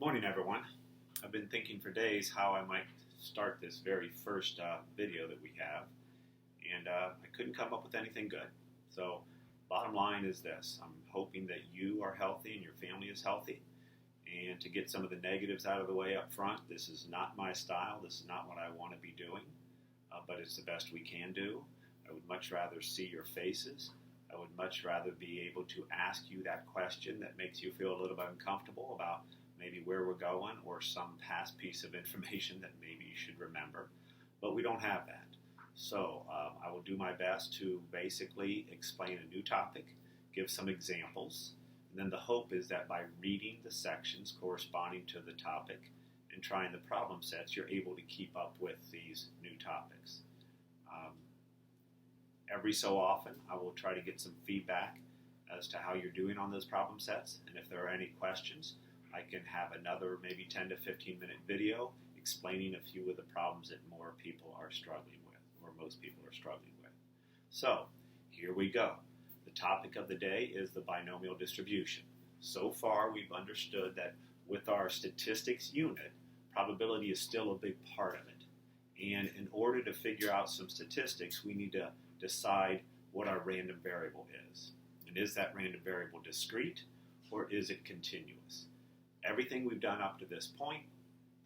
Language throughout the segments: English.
Morning, everyone. I've been thinking for days how I might start this very first video that we have, and I couldn't come up with anything good. So, bottom line is this: I'm hoping that you are healthy and your family is healthy. And to get some of the negatives out of the way up front, this is not my style. This is not what I want to be doing, but it's the best we can do. I would much rather see your faces. I would much rather be able to ask you that question that makes you feel a little bit uncomfortable about maybe where we're going or some past piece of information that maybe you should remember. But we don't have that. So I will do my best to basically explain a new topic, give some examples, and then the hope is that by reading the sections corresponding to the topic and trying the problem sets, you're able to keep up with these new topics. Every so often, I will try to get some feedback as to how you're doing on those problem sets, and if there are any questions, I can have another maybe 10 to 15 minute video explaining a few of the problems that more people are struggling with, or most people are struggling with. So, here we go. The topic of the day is the binomial distribution. So far, we've understood that with our statistics unit, probability is still a big part of it. And in order to figure out some statistics, we need to decide what our random variable is. And is that random variable discrete, or is it continuous? Everything we've done up to this point,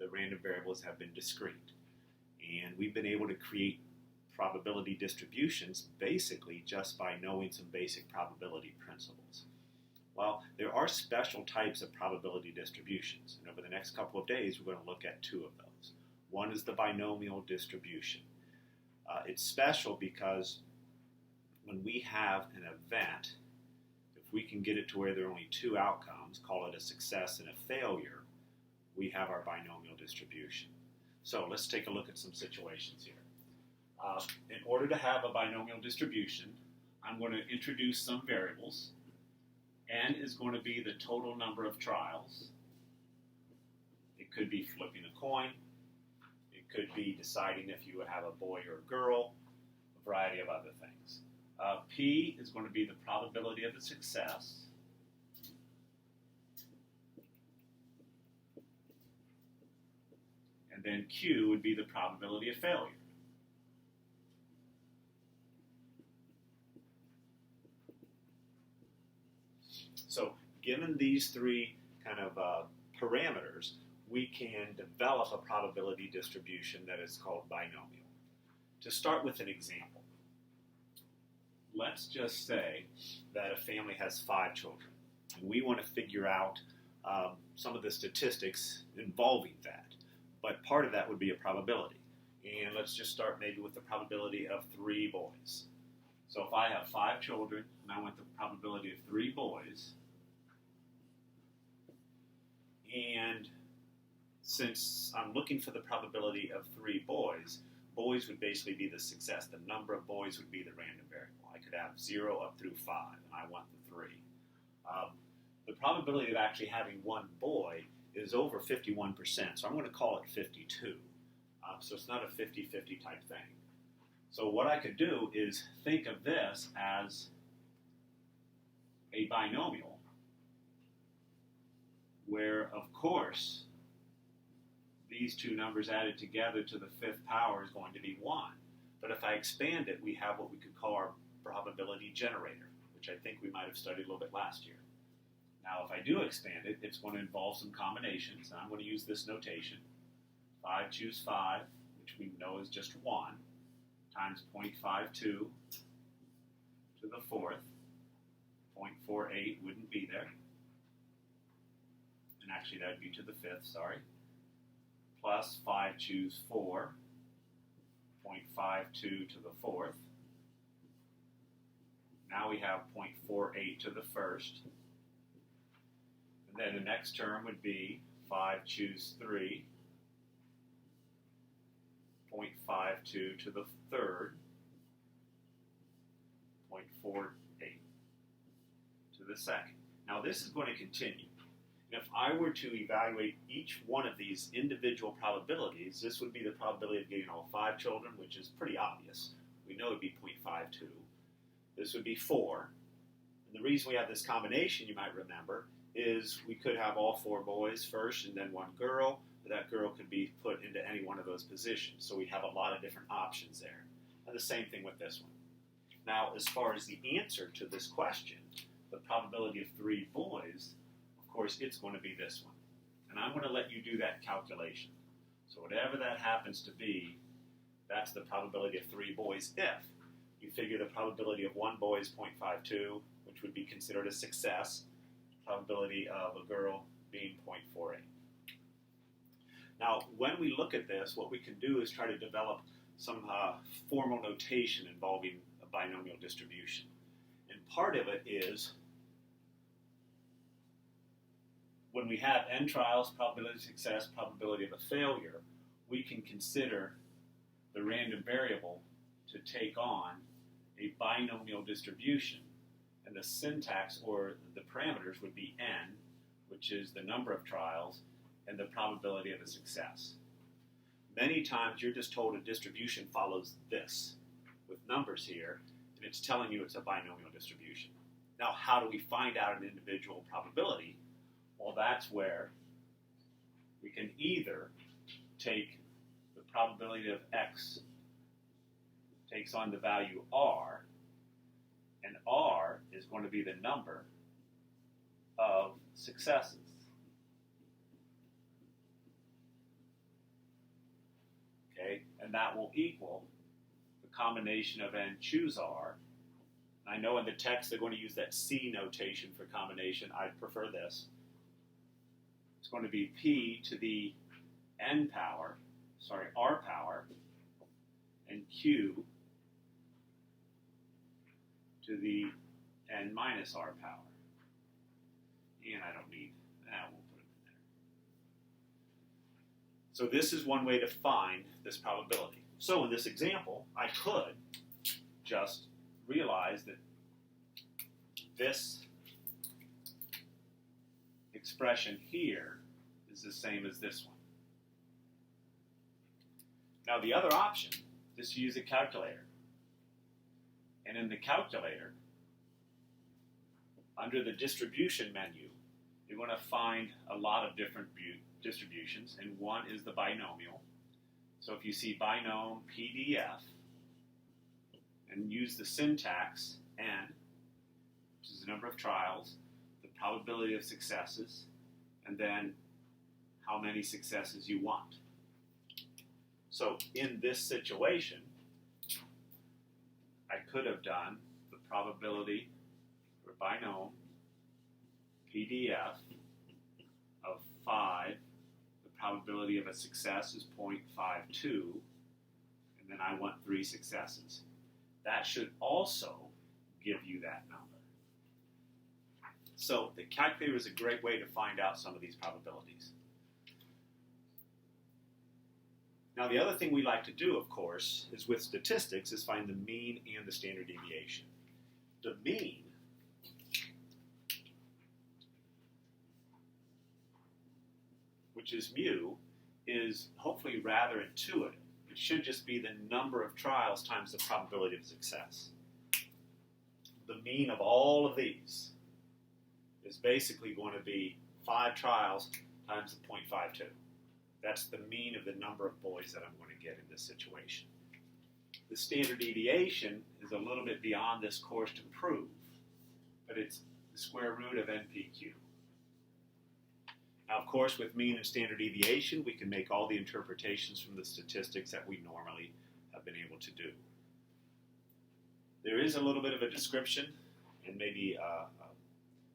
the random variables have been discrete. And we've been able to create probability distributions basically just by knowing some basic probability principles. Well, there are special types of probability distributions, and over the next couple of days we're going to look at two of those. One is the binomial distribution. It's special because when we have an event, if we can get it to where there are only two outcomes, call it a success and a failure, we have our binomial distribution. So let's take a look at some situations here. In order to have a binomial distribution, I'm going to introduce some variables. N is going to be the total number of trials. It could be flipping a coin. It could be deciding if you would have a boy or a girl, a variety of other things. P is going to be the probability of the success. And then Q would be the probability of failure. So given these three kind of parameters, we can develop a probability distribution that is called binomial. To start with an example, let's just say that a family has 5 children, and we want to figure out some of the statistics involving that. But part of that would be a probability. And let's just start maybe with the probability of 3 boys. So if I have 5 children, and I want the probability of 3 boys, and since I'm looking for the probability of 3 boys, boys would basically be the success. The number of boys would be the random variable. I could have 0 up through 5, and I want the 3. The probability of actually having 1 boy is over 51%, so I'm going to call it 52. So it's not a 50-50 type thing. So what I could do is think of this as a binomial where, of course, these two numbers added together to the 5th power is going to be 1. But if I expand it, we have what we could call our probability generator, which I think we might have studied a little bit last year. Now, if I do expand it, it's going to involve some combinations, and I'm going to use this notation. 5 choose 5, which we know is just 1, times 0.52 to the 4th. 0.48 wouldn't be there. And actually, that would be to the 5th, sorry. Plus 5 choose 4, 0.52 to the 4th. Now we have 0.48 to the 1st. And then the next term would be 5 choose 3, 0.52 to the 3rd, 0.48 to the 2nd. Now this is going to continue. And if I were to evaluate each one of these individual probabilities, this would be the probability of getting all 5 children, which is pretty obvious. We know it would be 0.52. This would be 4. And the reason we have this combination, you might remember, is we could have all 4 boys first and then 1 girl, but that girl could be put into any one of those positions. So we have a lot of different options there. And the same thing with this one. Now, as far as the answer to this question, the probability of 3 boys, of course, it's going to be this one. And I'm going to let you do that calculation. So whatever that happens to be, that's the probability of 3 boys if you figure the probability of 1 boy is 0.52, which would be considered a success, probability of a girl being 0.48. Now, when we look at this, what we can do is try to develop some formal notation involving a binomial distribution. And part of it is when we have n trials, probability of success, probability of a failure, we can consider the random variable to take on a binomial distribution. And the syntax or the parameters would be n, which is the number of trials, and the probability of a success. Many times you're just told a distribution follows this with numbers here, and it's telling you it's a binomial distribution. Now, how do we find out an individual probability? Well, that's where we can either take the probability of x takes on the value r, and r is going to be the number of successes. Okay, and that will equal the combination of n choose r. I know in the text they're going to use that C notation for combination. I prefer this. It's going to be p to the r power, and q to the n minus r power. And I don't need that, we'll put it in there. So this is one way to find this probability. So in this example, I could just realize that this expression here is the same as this one. Now the other option is to use a calculator. And in the calculator, under the distribution menu, you're going to find a lot of different distributions, and one is the binomial. So if you see binom PDF, and use the syntax n, which is the number of trials, the probability of successes, and then how many successes you want. So in this situation, I could have done the probability for binom PDF of 5. The probability of a success is 0.52, and then I want 3 successes. That should also give you that number. So the calculator is a great way to find out some of these probabilities. Now the other thing we like to do, of course, is with statistics, is find the mean and the standard deviation. The mean which is mu, is hopefully rather intuitive. It should just be the number of trials times the probability of success. The mean of all of these is basically going to be 5 trials times the 0.52. That's the mean of the number of boys that I'm going to get in this situation. The standard deviation is a little bit beyond this course to prove, but it's the square root of NPQ. Now, of course, with mean and standard deviation, we can make all the interpretations from the statistics that we normally have been able to do. There is a little bit of a description and maybe a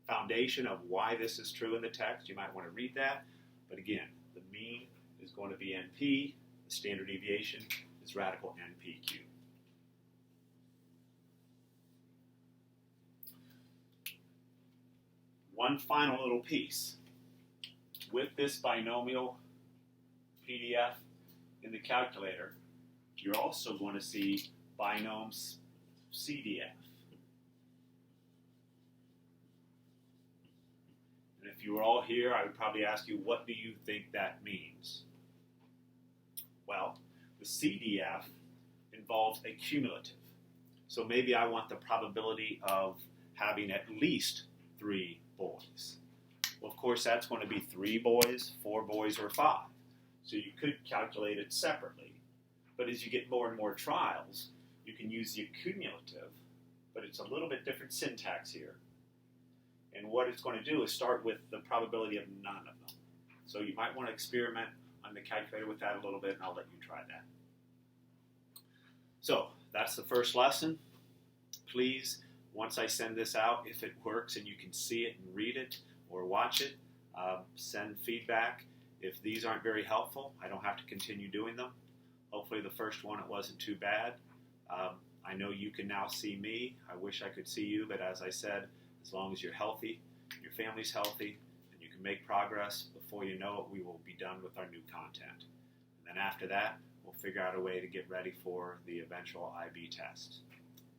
foundation of why this is true in the text. You might want to read that. But again, the mean is going to be NP. The standard deviation is radical NPQ. One final little piece. With this binomial PDF in the calculator, you're also going to see binom CDF. And if you were all here, I would probably ask you, what do you think that means? Well, the CDF involves a cumulative. So maybe I want the probability of having at least 3 boys. Well, of course, that's going to be 3 boys, 4 boys, or 5. So you could calculate it separately. But as you get more and more trials, you can use the accumulative, but it's a little bit different syntax here. And what it's going to do is start with the probability of none of them. So you might want to experiment on the calculator with that a little bit, and I'll let you try that. So that's the first lesson. Please, once I send this out, if it works and you can see it and read it or watch it, send feedback. If these aren't very helpful, I don't have to continue doing them. Hopefully the first one, it wasn't too bad. I know you can now see me. I wish I could see you, but as I said, as long as you're healthy, your family's healthy, and you can make progress, before you know it, we will be done with our new content. And then after that, we'll figure out a way to get ready for the eventual IB test.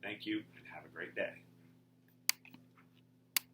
Thank you, and have a great day.